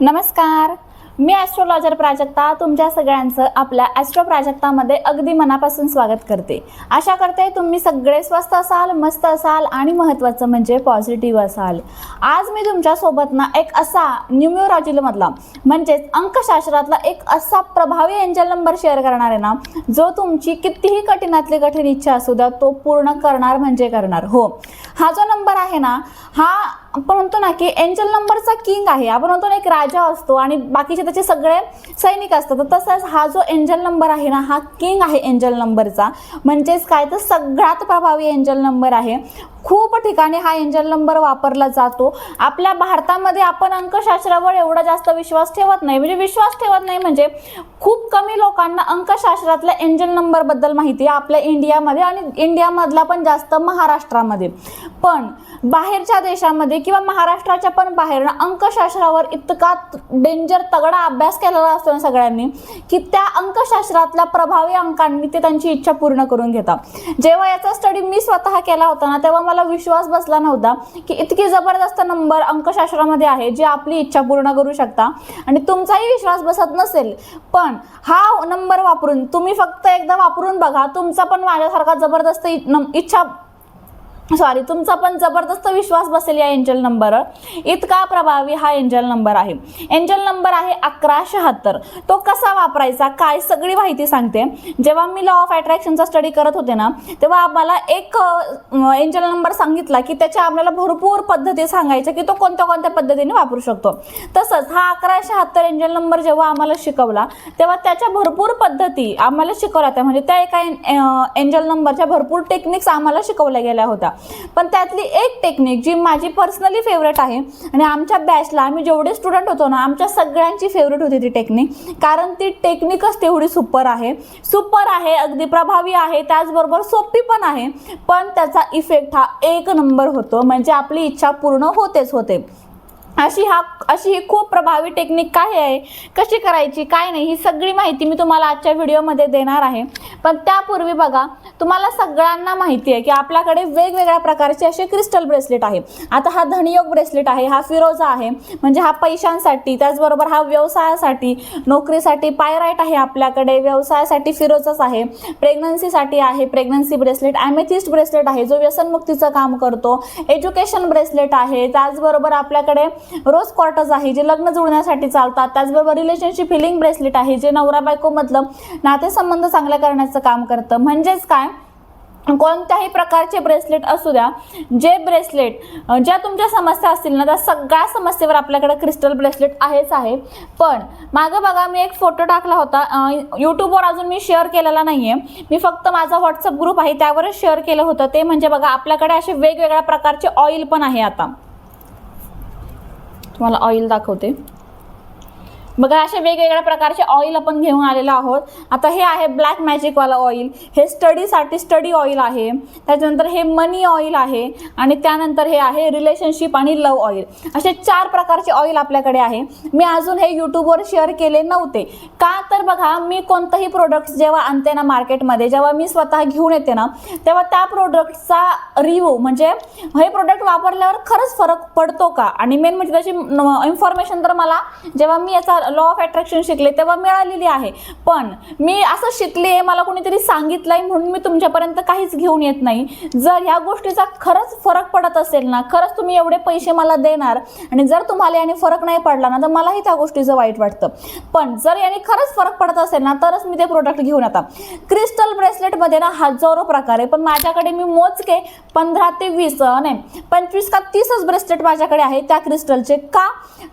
नमस्कार, मी ॲस्ट्रोलॉजर प्राजक्ता तुमच्या सगळ्यांचं आपल्या ॲस्ट्रो प्राजक्तामध्ये अगदी मनापासून स्वागत करते। आशा करते तुम्ही सगळे स्वस्त असाल, मस्त असाल आणि महत्त्वाचं म्हणजे पॉझिटिव्ह असाल। आज मी तुमच्यासोबत ना एक असा न्यूमरोलॉजीमधला म्हणजेच अंकशास्त्रातला एक असा प्रभावी एंजल नंबर शेअर करणार आहे ना, जो तुमची कितीही कठीणातली कठीण इच्छा असू द्या तो पूर्ण करणार म्हणजे करणार। हो, हा जो नंबर आहे ना, हा आपण म्हणतो ना की एंजल नंबरचा किंग आहे। आपण म्हणतो ना एक राजा असतो आणि बाकीचे त्याचे सगळे सैनिक असतात, तर तसंच हा जो एंजल नंबर आहे ना, हा किंग आहे एंजल नंबरचा। म्हणजेच काय तर सगळ्यात प्रभावी एंजल नंबर आहे। खूप ठिकाणी हा एंजल नंबर वापरला जातो। आपल्या भारतामध्ये आपण अंकशास्त्रावर एवढा जास्त विश्वास ठेवत नाही, म्हणजे खूप कमी लोकांना अंकशास्त्रातल्या एंजल नंबर बद्दल माहिती आहे आपल्या इंडियामध्ये, आणि इंडियामधला पण जास्त महाराष्ट्रामध्ये। पण बाहेरच्या देशामध्ये किंवा महाराष्ट्राच्या पण बाहेर अंकशास्त्रावर इतका डेंजर तगडा अभ्यास केलेला असतो ना सगळ्यांनी, की त्या अंकशास्त्रातल्या प्रभावी अंकांनी ते त्यांची इच्छा पूर्ण करून घेतात। जेव्हा याचा स्टडी मी स्वतः केला होता ना, तेव्हा मला विश्वास बसला नव्हता की इतकी जबरदस्त नंबर अंकशास्त्रामध्ये आहे जे आपली इच्छा पूर्ण करू शकता। आणि तुमचाही विश्वास बसत नसेल, पण हा नंबर वापरून तुम्ही फक्त एकदा वापरून बघा, तुमचा पण माझ्यासारखा जबरदस्त तुमचा पण जबरदस्त विश्वास बसेल या एंजल नंबरवर। इतका प्रभावी हा एंजल नंबर आहे। एंजल नंबर आहे 1176। तो कसा वापरायचा काय सगळी माहिती सांगते। जेव्हा मी लॉ ऑफ अट्रॅक्शनचा स्टडी करत होते ना, तेव्हा आम्हाला एक एंजल नंबर सांगितला की त्याच्या आपल्याला भरपूर पद्धती सांगायच्या की तो कोणत्या कोणत्या पद्धतीने वापरू शकतो। तसंच हा 1176 एंजल नंबर जेव्हा आम्हाला शिकवला, तेव्हा त्याच्या भरपूर पद्धती आम्हाला शिकवल्या होत्या। म्हणजे त्या एका एंजल नंबरच्या भरपूर टेक्निक्स आम्हाला शिकवल्या गेल्या होत्या। पण त्यातली एक टेक्निक जी माझी पर्सनली फेवरेट आहे, आणि आमच्या बॅचला आम्ही जेवढे स्टुडंट होतो ना, आमच्या सगळ्यांची फेवरेट होती ती टेक्निक, कारण ती टेक्निकच तेवढी सुपर आहे, अगदी प्रभावी आहे, त्याचबरोबर सोपी पण आहे, पण त्याचा इफेक्ट हा एक नंबर होतो, म्हणजे आपली इच्छा पूर्ण होतेच होते। अशी ही खूप प्रभावी टेक्निक काय आहे, कशी करायची काय नाही, ही सगळी माहिती मी तुम्हाला आजच्या व्हिडिओमध्ये देणार आहे। पण त्यापूर्वी बघा, तुम्हाला सगळ्यांना माहिती आहे की आपल्याकडे वेगवेगळ्या प्रकारचे असे क्रिस्टल ब्रेसलेट आहे। आता हा धनयोग ब्रेसलेट आहे, हा फिरोजा आहे, म्हणजे हा पैशांसाठी, त्याचबरोबर हा व्यवसायासाठी, नोकरीसाठी पायराइट आहे आपल्याकडे, व्यवसायासाठी फिरोजाच आहे, प्रेग्नन्सीसाठी आहे प्रेग्नन्सी ब्रेसलेट, ॲमेथिस्ट ब्रेसलेट आहे जो व्यसनमुक्तीचं काम करतो, एज्युकेशन ब्रेसलेट आहे, त्याचबरोबर आपल्याकडे रोज क्वार्टर्स आहे जे लग्न जुळण्यासाठी चालतात, त्याचबरोबर रिलेशनशिप हिलिंग ब्रेसलेट आहे जे नवरा बायको मधलं नातेसंबंध चांगले करण्याचं काम करतं। म्हणजेच काय, कोणत्याही प्रकारचे ब्रेसलेट असू द्या, जे ब्रेसलेट ज्या तुमच्या समस्या असतील ना, त्या सगळ्या समस्येवर आपल्याकडे क्रिस्टल ब्रेसलेट आहेच आहे। पण मागं बघा, मी एक फोटो टाकला होता यूट्यूबवर, अजून मी शेअर केलेला नाहीये, मी फक्त माझा व्हॉट्सअप ग्रुप आहे त्यावरच शेअर केलं होतं। ते म्हणजे बघा, आपल्याकडे असे वेगवेगळ्या प्रकारचे ऑइल पण आहे। आता तुम्हाला ऑइल दाखवते बघा, असे वेगवेगळ्या प्रकारचे ऑइल आपण घेऊन आलेलो आहोत। आता हे आहे ब्लॅक मॅजिक वाला ऑइल, हे स्टडी ऑइल आहे, त्याच्यानंतर हे मनी ऑइल आहे, आणि त्यानंतर हे आहे रिलेशनशिप आणि लव ऑइल। असे 4 प्रकारचे ऑइल आपल्याकडे आहे। मी अजून हे यूट्यूबवर शेअर केले नव्हते का, तर बघा, मी कोणतंही प्रोडक्ट जेव्हा आणते ना मार्केटमध्ये, जेव्हा मी स्वतः घेऊन येते ना, तेव्हा त्या प्रोडक्टचा रिव्ह्यू, म्हणजे हे प्रोडक्ट वापरल्यावर खरंच फरक पडतो का, आणि मेन म्हणजे त्याची इन्फॉर्मेशन तर मला जेव्हा मी याचा लॉ ऑफ अट्रॅक्शन शिकले तेव्हा मिळालेली आहे। पण मी असं शिकले, मला कोणीतरी सांगितलंय म्हणून मी तुमच्यापर्यंत काहीच घेऊन येत नाही। जर ह्या गोष्टीचा खरंच फरक पडत असेल ना, खरंच तुम्ही एवढे पैसे मला देणार, आणि जर तुम्हाला याने फरक नाही पडला ना, तर मलाही त्या गोष्टीचं वाईट वाटतं। पण जर याने खरंच फरक पडत असेल ना, तरच मी ते प्रोडक्ट घेऊन येतात। क्रिस्टल ब्रेसलेटमध्ये ना हजारो प्रकार आहे, पण माझ्याकडे मी मोजके 15 ते 20 नाही 25 का 30च ब्रेसलेट माझ्याकडे आहे त्या क्रिस्टलचे। का,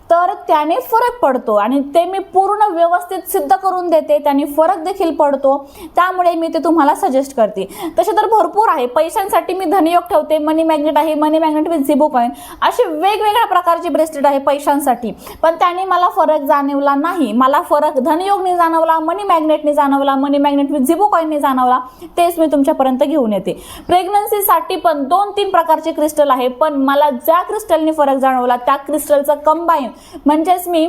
तर त्याने फरक पडतो, आणि ते मी पूर्ण व्यवस्थित सिद्ध करून देते, त्याने फरक देखील पडतो, त्यामुळे मी ते तुम्हाला सजेस्ट करते। तसे तर भरपूर आहे। पैशांसाठी मी धनयोग ठेवते, मनी मॅग्नेट आहे, मनी मॅग्नेट विथ झिबो कॉइन, असे वेगवेगळ्या प्रकारचे ब्रेसलेट आहे पैशांसाठी, पण त्याने मला फरक जाणवला नाही। मला फरक धनयोगने जाणवला, मनी मॅग्नेटने जाणवला, मनी मॅग्नेट विथ झिबो कॉइनने जाणवला, तेच मी तुमच्यापर्यंत घेऊन येते। प्रेग्नन्सीसाठी पण 2-3 प्रकारचे क्रिस्टल आहे, पण मला ज्या क्रिस्टलने फरक जाणवला त्या क्रिस्टलचं कंबाईन, म्हणजेच मी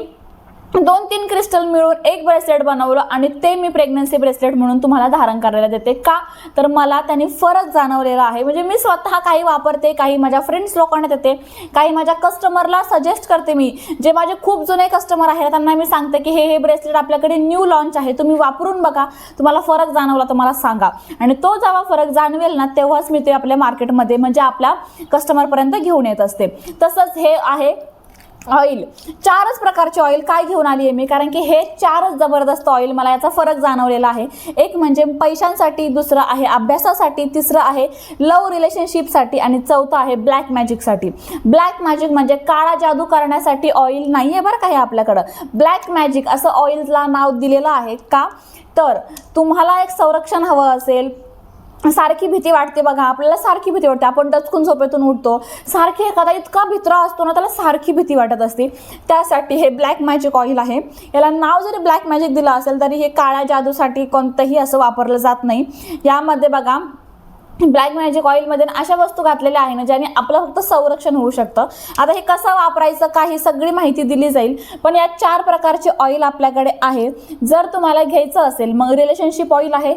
2-3 क्रिस्टल मिळून एक ब्रेसलेट बनवलं आणि ते मी प्रेग्नन्सी ब्रेसलेट म्हणून तुम्हाला धारण करायला देते. का तर मला त्याने फरक जाणवलेला आहे. म्हणजे मी स्वतः काही वापरते, काही माझ्या फ्रेंड्स लोकांना देते, काही माझ्या कस्टमरला सजेस्ट करते. मी जे माझे खूप जुने कस्टमर आहेत त्यांना मी सांगते की हे ब्रेसलेट आपल्याकडे न्यू लॉन्च आहे, तुम्ही वापरून बघा, तुम्हाला फरक जाणवला तर मला सांगा. आणि तो जेव्हा फरक जाणवेल ना तेव्हाच मी ते आपल्या मार्केटमध्ये म्हणजे आपल्या कस्टमरपर्यंत घेऊन येत असते. तसंच हे आहे ऑइल. 4च प्रकारचे ऑइल काय घेऊन आली आहे मी, कारण की हे 4च जबरदस्त ऑइल मला याचा फरक जाणवलेला आहे. एक म्हणजे पैशांसाठी, दुसरं आहे अभ्यासासाठी, तिसरं आहे लव्ह रिलेशनशिपसाठी आणि चौथं आहे ब्लॅक मॅजिकसाठी. ब्लॅक मॅजिक म्हणजे काळा जादू करण्यासाठी ऑइल नाही आहे बरं का हे आपल्याकडं. ब्लॅक मॅजिक असं ऑइलला नाव दिलेलं आहे. का तर तुम्हाला एक संरक्षण हवं असेल, सारखी भीती वाटते बघा, आपल्याला सारखी भीती वाटते, आपण डचकून झोपेतून उठतो, सारखी एखादा इतका भित्रा असतो ना त्याला सारखी भीती वाटत असते, त्यासाठी हे ब्लॅक मॅजिक ऑइल आहे. याला नाव जरी ब्लॅक मॅजिक दिलं असेल तरी हे काळ्या जादूसाठी कोणतंही असं वापरलं जात नाही. यामध्ये बघा ब्लॅक मॅजिक ऑइलमध्ये अशा वस्तू घातलेल्या आहे ना ज्याने आपलं फक्त संरक्षण होऊ शकतं. आता हे कसं वापरायचं काही सगळी माहिती दिली जाईल, पण या 4 प्रकारचे ऑइल आपल्याकडे आहे. जर तुम्हाला घ्यायचं असेल मग रिलेशनशिप ऑइल आहे,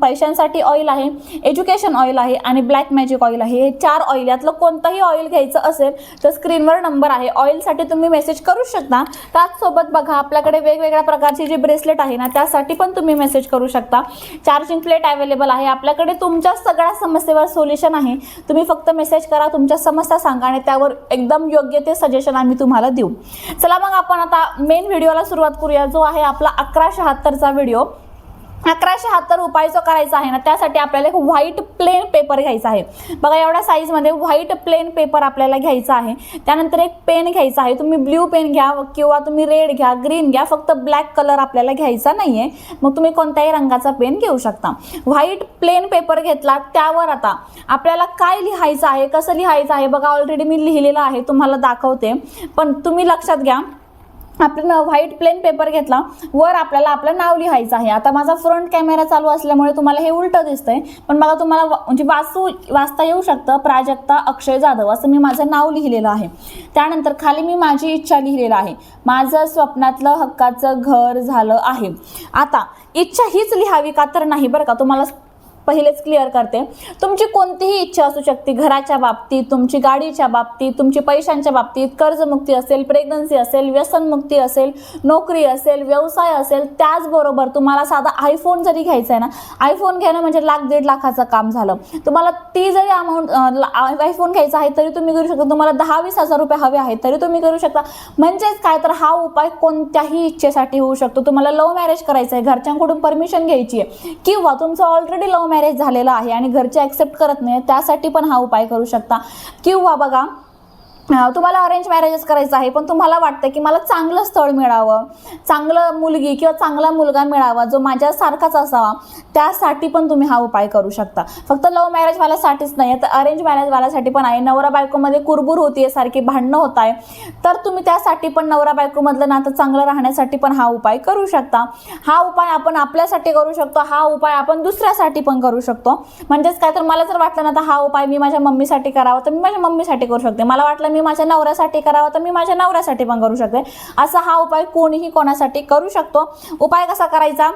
पैशांसाठी ऑइल आहे, एज्युकेशन ऑइल आहे आणि ब्लॅक मॅजिक ऑइल आहे. हे 4 ऑइल यातलं कोणतंही ऑइल घ्यायचं असेल तर स्क्रीनवर नंबर आहे, ऑइलसाठी तुम्ही मेसेज करू शकता. त्याचसोबत बघा आपल्याकडे वेगवेगळ्या प्रकारची जी ब्रेसलेट आहे ना त्यासाठी पण तुम्ही मेसेज करू शकता. चार्जिंग प्लेट अवेलेबल आहे आपल्याकडे. तुमच्या सगळ्या समस्येवर सोल्युशन आहे. तुम्ही फक्त मेसेज करा, तुमच्या समस्या सांगा आणि त्यावर एकदम योग्य ते सजेशन आम्ही तुम्हाला देऊ. चला मग आपण आता मेन व्हिडिओला सुरुवात करूया, जो आहे आपला 1176चा व्हिडिओ. 1176 उपाय जो करायचा आहे ना त्यासाठी आपल्याला एक व्हाईट प्लेन पेपर घ्यायचा आहे. बघा एवढ्या साईजमध्ये व्हाईट प्लेन पेपर आपल्याला घ्यायचा आहे. त्यानंतर एक पेन घ्यायचा आहे. तुम्ही ब्ल्यू पेन घ्या किंवा तुम्ही रेड घ्या, ग्रीन घ्या, फक्त ब्लॅक कलर आपल्याला घ्यायचा नाही आहे. मग तुम्ही कोणत्याही रंगाचा पेन घेऊ शकता. व्हाईट प्लेन पेपर घेतला, त्यावर आता आपल्याला काय लिहायचं आहे, कसं लिहायचं आहे बघा. ऑलरेडी मी लिहिलेलं आहे, तुम्हाला दाखवते, पण तुम्ही लक्षात घ्या. आपण व्हाईट प्लेन पेपर घेतला, वर आपल्याला आपलं नाव लिहायचं आहे. आता माझा फ्रंट कॅमेरा चालू असल्यामुळे तुम्हाला हे उलटं दिसतंय, पण मला तुम्हाला म्हणजे वाचता येऊ शकतं. प्राजक्ता अक्षय जाधव असं मी माझं नाव लिहिलेलं आहे. त्यानंतर खाली मी माझी इच्छा लिहिलेलं आहे. माझं स्वप्नातलं हक्काचं घर झालं आहे. आता इच्छा हीच लिहावी का तर नाही बरं का, तुम्हाला पहिलेच क्लिअर करते. तुमची कोणतीही इच्छा असू शकते, घराच्या बाबतीत, तुमची गाडीच्या बाबतीत, तुमची पैशांच्या बाबतीत, कर्जमुक्ती असेल, प्रेग्नन्सी असेल, व्यसनमुक्ती असेल, नोकरी असेल, व्यवसाय असेल. त्याचबरोबर तुम्हाला साधा आयफोन जरी घ्यायचा आहे ना, आयफोन घेणं म्हणजे 1,00,000-1.5 लाखाचं काम झालं. तुम्हाला ती जरी अमाऊंट आयफोन घ्यायचा आहे तरी तुम्ही करू शकता. तुम्हाला 10-20 हजार रुपये हवे आहेत तरी तुम्ही करू शकता. म्हणजेच काय तर हा उपाय कोणत्याही इच्छेसाठी होऊ शकतो. तुम्हाला लव्ह मॅरेज करायचं आहे, घरच्यांकडून परमिशन घ्यायची आहे, किंवा तुमचं ऑलरेडी लव्ह मॅरेज झालेला आहे आणि घरचे ॲक्सेप्ट करत नाही, त्यासाठी पण हा उपाय करू शकता. किंवा बघा तुम्हाला अरेंज मॅरेजेस करायचं आहे, पण तुम्हाला वाटतं की मला चांगलं स्थळ मिळावं, चांगलं मुलगी किंवा चांगला मुलगा मिळावा जो माझ्यासारखाच असावा, त्यासाठी पण तुम्ही हा उपाय करू शकता. फक्त लव्ह मॅरेजवाल्यासाठीच नाही तर अरेंज मॅरेजवाल्यासाठी पण आहे. नवरा बायकोमध्ये कुरबुर होतीये, सारखी भांडणं होत आहे, तर तुम्ही त्यासाठी पण नवरा बायकोमधलं नातं चांगलं राहण्यासाठी पण हा उपाय करू शकता. हा उपाय आपण आपल्यासाठी करू शकतो, हा उपाय आपण दुसऱ्यासाठी पण करू शकतो. म्हणजेच काय तर मला जर वाटलं ना तर हा उपाय मी माझ्या मम्मीसाठी करावा तर मी माझ्या मम्मीसाठी करू शकते. मला वाटलं मी माझ्या नवऱ्यासाठी करावा तर मी माझ्या नवऱ्यासाठी पण करू शकते. असा हा उपाय कोणीही कोणासाठी करू शकतो. उपाय कसा करायचा,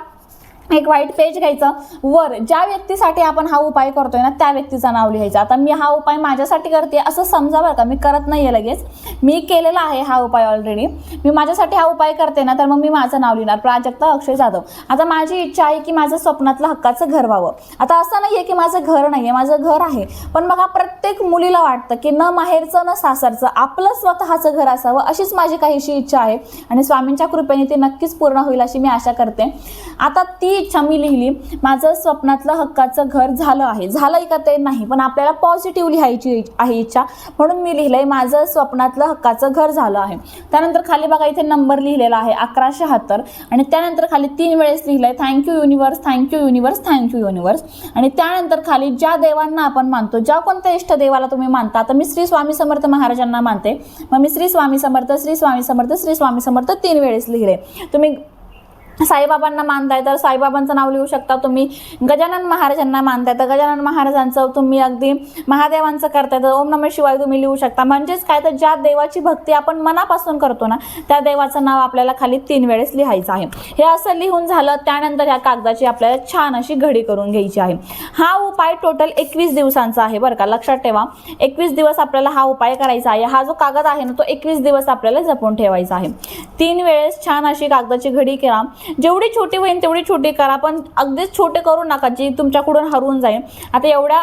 एक व्हाईट पेज घ्यायचं, वर ज्या व्यक्तीसाठी आपण हा उपाय करतोय ना त्या व्यक्तीचं नाव लिहायचं. आता मी हा उपाय माझ्यासाठी करते असं समजा बरं का, मी करत नाहीये लगेच, मी केलेला आहे हा उपाय ऑलरेडी. मी माझ्यासाठी हा उपाय करते ना तर मग मी माझं नाव लिहिणार, प्राजक्ता अक्षय जाधव. आता माझी इच्छा आहे की माझं स्वप्नातलं हक्काचं घर व्हावं. आता असं नाहीये की माझं घर नाहीये, माझं घर आहे, पण बघा प्रत्येक मुलीला वाटतं की न माहेरचं न सासरचं आपलं स्वतःचं घर असावं, अशीच माझी काहीशी इच्छा आहे आणि स्वामींच्या कृपेने ती नक्कीच पूर्ण होईल अशी मी आशा करते. आता ती इच्छा मी लिहिली, माझं स्वप्नातलं हक्काचं घर झालं आहे. झालंय का ते नाही, पण आपल्याला पॉझिटिव्ह लिहायची आहे इच्छा, म्हणून मी लिहिलंय माझं स्वप्नातलं हक्काचं घर झालं आहे. त्यानंतर खाली बघा इथे नंबर लिहिलेला आहे 1176 आणि त्यानंतर खाली 3 वेळेस लिहिलंय thank you universe, thank you universe, thank you universe. आणि त्यानंतर खाली ज्या देवांना आपण मानतो, ज्या कोणत्या इष्ट देवाला तुम्ही मानता, आता मी श्री स्वामी समर्थ महाराजांना मानते, मग मी श्री स्वामी समर्थ, श्री स्वामी समर्थ, श्री स्वामी समर्थ 3 वेळेस लिहिले. तुम्ही साईबाबांना मानताय तर साईबाबांचं नाव लिहू शकता तुम्ही. गजानन महाराजांना मानताय तर गजानन महाराजांचं तुम्ही अगदी महादेवांचं करताय तर ओम नमः शिवाय तुम्ही लिहू शकता. म्हणजेच काय तर ज्या देवाची भक्ती आपण मनापासून करतो ना त्या देवाचं नाव आपल्याला खाली 3 वेळेस लिहायचं आहे. हे असं लिहून झालं त्यानंतर ह्या कागदाची आपल्याला छान अशी घडी करून घ्यायची आहे. हा उपाय टोटल 21 दिवसांचा आहे बरं का, लक्षात ठेवा. 21 दिवस आपल्याला हा उपाय करायचा आहे. हा जो कागद आहे ना तो 21 दिवस आपल्याला जपून ठेवायचा आहे. 3 वेळेस छान अशी कागदाची घडी करा. जेवढी छोटी होईल तेवढी छोटी करा, पण अगदीच छोटे करू नका जी तुमच्याकडून हरवून जाईल. आता एवढ्या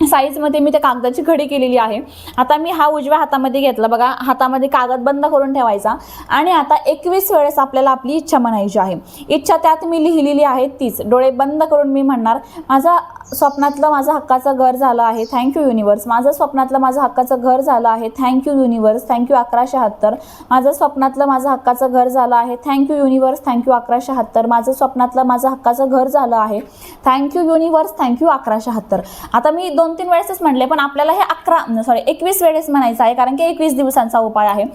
साईजमध्ये मी त्या कागदाची घडी केलेली आहे. आता मी हा उजव्या हातामध्ये घेतला बघा, हातामध्ये कागद बंद करून ठेवायचा आणि आता 21 वेळेस आपल्याला आपली इच्छा म्हणायची आहे. इच्छा त्यात मी लिहिलेली आहे तीच. डोळे बंद करून मी म्हणणार, माझा स्वप्नातलं माझं हक्काचं घर झालं आहे, थँक्यू युनिवर्स. माझं स्वप्नातलं माझं हक्काचं घर झालं आहे, थँक्यू युनिवर्स, थँक्यू 1176. माझं स्वप्नातलं माझं हक्काचं घर झालं आहे, थँक्यू युनिवर्स, थँक्यू 1176. माझं स्वप्नातलं माझं हक्काचं घर झालं आहे, थँक्यू युनिवर्स, थँक्यू 1176. आता मी 2-3 वेळेसच म्हणले पण आपल्याला हे 21 वेळेस म्हणायचं आहे कारण की 21 दिवसांचा उपाय आहे.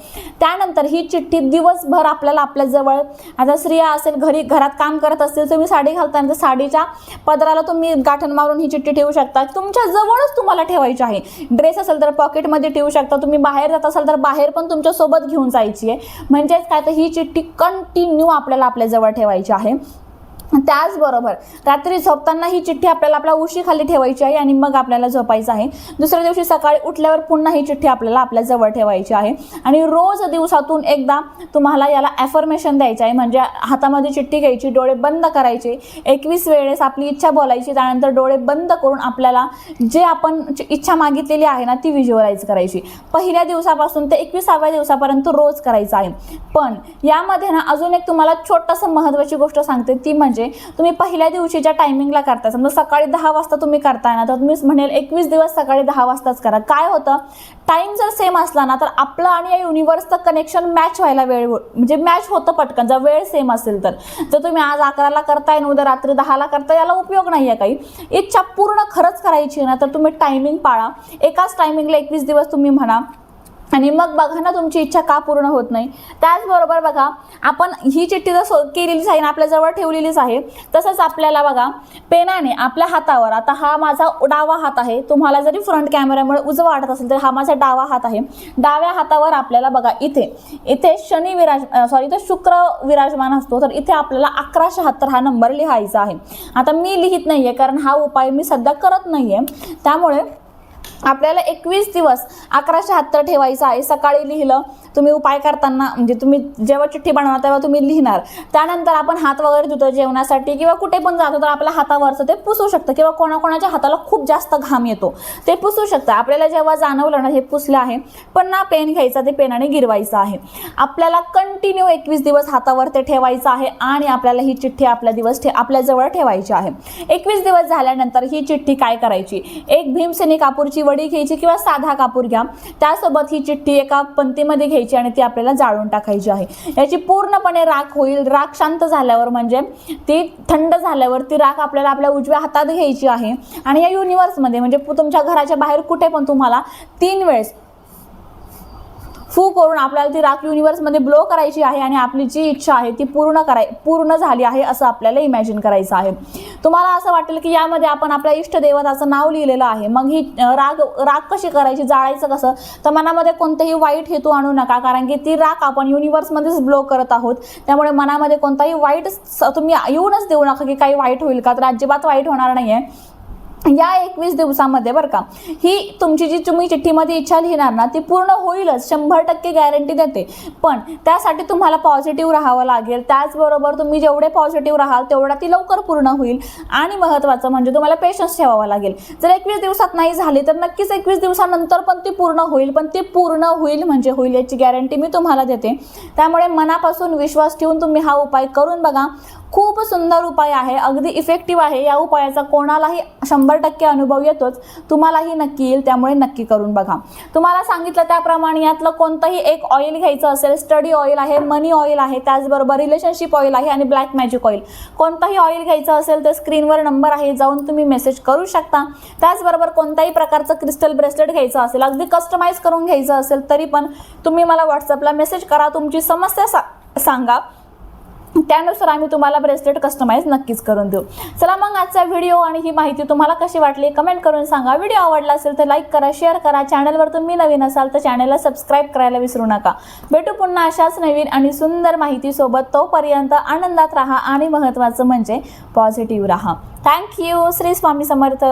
त्यानंतर ही चिठ्ठी दिवसभर आपल्याला आपल्या जवळ, आता स्त्रिया असेल घरात काम करत असतील तुम्ही साडी घालताना साडीच्या पदराला तुम्ही गाठण मारून ही चिठ्ठी ठेवू शकता. तुमच्या जवळच तुम्हाला ठेवायची आहे. ड्रेस असेल तर पॉकेटमध्ये ठेवू शकता. तुम्ही बाहेर जात असाल तर बाहेर पण तुमच्या सोबत घेऊन जायची आहे. म्हणजेच काय तर ही चिठ्ठी कंटिन्यू आपल्याला आपल्या जवळ ठेवायची आहे. त्याचबरोबर रात्री झोपताना ही चिठ्ठी आपल्याला आपल्या उशीखाली ठेवायची आहे आणि मग आपल्याला झोपायचं आहे. दुसऱ्या दिवशी सकाळी उठल्यावर पुन्हा ही चिठ्ठी आपल्याला आपल्या जवळ ठेवायची आहे आणि रोज दिवसातून एकदा तुम्हाला याला ॲफर्मेशन द्यायचं आहे. म्हणजे हातामध्ये चिठ्ठी घ्यायची, डोळे बंद करायचे, 21 वेळेस आपली इच्छा बोलायची. त्यानंतर डोळे बंद करून आपल्याला जे आपण इच्छा मागितलेली आहे ना ती व्हिज्युअलाइज करायची. पहिल्या दिवसापासून ते 21व्या दिवसापर्यंत रोज करायचं आहे. पण यामध्ये ना अजून एक तुम्हाला छोटंसं महत्त्वाची गोष्ट सांगते, ती म्हणजे तुम्ही पहिल्या दिवशीच्या टायमिंगला करता. समजा सकाळी 10 वाजता तुम्ही करताय ना तर तुम्ही म्हणेल 21 दिवस सकाळी 10 वाजताच करा. काय होतं, टाइम जर सेम असला ना तर आपलं आणि या युनिवर्सचं कनेक्शन मॅच व्हायला म्हणजे मॅच होतं पटकन जर वेळ सेम असेल तर. जर तुम्ही आज 11ला करताय आणि उद्या रात्री 10ला करताय याला उपयोग नाही आहे काही. इच्छा पूर्ण खरंच करायची ना तर तुम्ही टायमिंग पाळा. एकाच टायमिंगला 21 दिवस तुम्ही म्हणा आणि मग बघा ना तुमची इच्छा का पूर्ण होत नाही. त्याचबरोबर बघा आपण ही चिठ्ठी जर केलेलीच आहे ना आपल्या जवळ ठेवलेलीच आहे तसंच आपल्याला बघा पेनाने आपल्या हातावर, आता हा माझा डावा हात आहे, तुम्हाला जरी फ्रंट कॅमेऱ्यामुळे उजवा वाटत असेल तर हा माझा डावा हात आहे. डाव्या हातावर आपल्याला बघा इथे शनी इथे शुक्र विराजमान असतो तर इथे आपल्याला 1176 हा नंबर लिहायचा आहे. आता मी लिहित नाहीये कारण हा उपाय मी सध्या करत नाहीये, त्यामुळे आपल्याला 21 दिवस 1176 ठेवायचं आहे. सकाळी लिहिलं तुम्ही उपाय करताना, म्हणजे तुम्ही जेव्हा चिठ्ठी बनवणार तेव्हा तुम्ही लिहिणार. त्यानंतर आपण हात वगैरे धुतो जेवणासाठी किंवा कुठे पण जातो तर आपल्या हातावरचं ते पुसू शकतं किंवा कोणाकोणाच्या हाताला खूप जास्त घाम येतो ते पुसू शकतं. आपल्याला जेव्हा जाणवलं ना हे पुसलं आहे पण ना पेन घ्यायचा, ते पेनाने गिरवायचं आहे. आपल्याला कंटिन्यू 21 दिवस हातावर ते ठेवायचं आहे आणि आपल्याला ही चिठ्ठी आपल्या जवळ ठेवायची आहे. 21 दिवस झाल्यानंतर ही चिठ्ठी काय करायची, एक भीमसेनी कापूरची वडी घ्यायची किंवा साधा कापूर घ्या, त्यासोबत ही चिठ्ठी एका पंतीमध्ये घ्यायची आणि ती आपल्याला जाळून टाकायची आहे. याची पूर्णपणे राख होईल. राख शांत झाल्यावर म्हणजे ती थंड झाल्यावर ती राख आपल्याला आपल्या उजव्या हातात घ्यायची आहे आणि या युनिवर्समध्ये म्हणजे तुमच्या घराच्या बाहेर कुठे पण तुम्हाला 3 वेळेस फू करून आपल्याला ती राख युनिवर्समध्ये ब्लो करायची आहे आणि आपली जी इच्छा आहे ती पूर्ण झाली आहे असं आपल्याला इमॅजिन करायचं आहे. तुम्हाला असं वाटेल की यामध्ये आपण आपल्या इष्टदेवताचं नाव लिहिलेलं आहे, मग ही राख कशी करायची, जाळायचं कसं, तर मनामध्ये कोणतेही वाईट हेतू आणू नका कारण की ती राख आपण युनिवर्समध्येच ब्लो करत आहोत. त्यामुळे मनामध्ये कोणताही वाईट तुम्ही येऊनच देऊ नका की काही वाईट होईल का, तर अजिबात वाईट होणार नाही आहे. या 21 दिवसामध्ये बरं का ही तुमची जी तुम्ही चिठ्ठीमध्ये इच्छा लिहिणार ना ती पूर्ण होईलच, 100% गॅरंटी देते. पण त्यासाठी तुम्हाला पॉझिटिव्ह राहावं लागेल. त्याचबरोबर तुम्ही जेवढे पॉझिटिव्ह राहाल तेवढा ती लवकर पूर्ण होईल आणि महत्त्वाचं म्हणजे तुम्हाला पेशन्स ठेवावा लागेल. जर 21 दिवसात नाही झाली तर नक्कीच 21 दिवसानंतर पण ती पूर्ण होईल, पण ती पूर्ण होईल म्हणजे होईल याची गॅरंटी मी तुम्हाला देते. त्यामुळे मनापासून विश्वास ठेवून तुम्ही हा उपाय करून बघा. खूप सुंदर उपाय आहे, अगदी इफेक्टिव्ह आहे. या उपायाचा कोणालाही 100% अनुभव येतोच, तुम्हालाही नक्की येईल, त्यामुळे नक्की करून बघा. तुम्हाला सांगितलं त्याप्रमाणे यातलं कोणतंही एक ऑइल घ्यायचं असेल, स्टडी ऑइल आहे, मनी ऑइल आहे, त्याचबरोबर रिलेशनशिप ऑइल आहे आणि ब्लॅक मॅजिक ऑइल, कोणताही ऑइल घ्यायचं असेल तर स्क्रीनवर नंबर आहे, जाऊन तुम्ही मेसेज करू शकता. त्याचबरोबर कोणत्याही प्रकारचं क्रिस्टल ब्रेसलेट घ्यायचं असेल, अगदी कस्टमाइज करून घ्यायचं असेल तरी पण तुम्ही मला व्हॉट्सअपला मेसेज करा, तुमची समस्या सांगा. त्यानुसार आम्ही तुम्हाला ब्रेसलेट कस्टमाइज नक्कीच करून देऊ. चला मग आजचा व्हिडिओ आणि ही माहिती तुम्हाला कशी वाटली कमेंट करून सांगा. व्हिडिओ आवडला असेल तर लाईक करा, शेअर करा. चॅनलवर तुम्ही नवीन असाल तर चॅनलला सबस्क्राईब करायला विसरू नका. भेटू पुन्हा अशाच नवीन आणि सुंदर माहितीसोबत. तोपर्यंत आनंदात राहा आणि महत्त्वाचं म्हणजे पॉझिटिव्ह राहा. थँक्यू. श्री स्वामी समर्थ.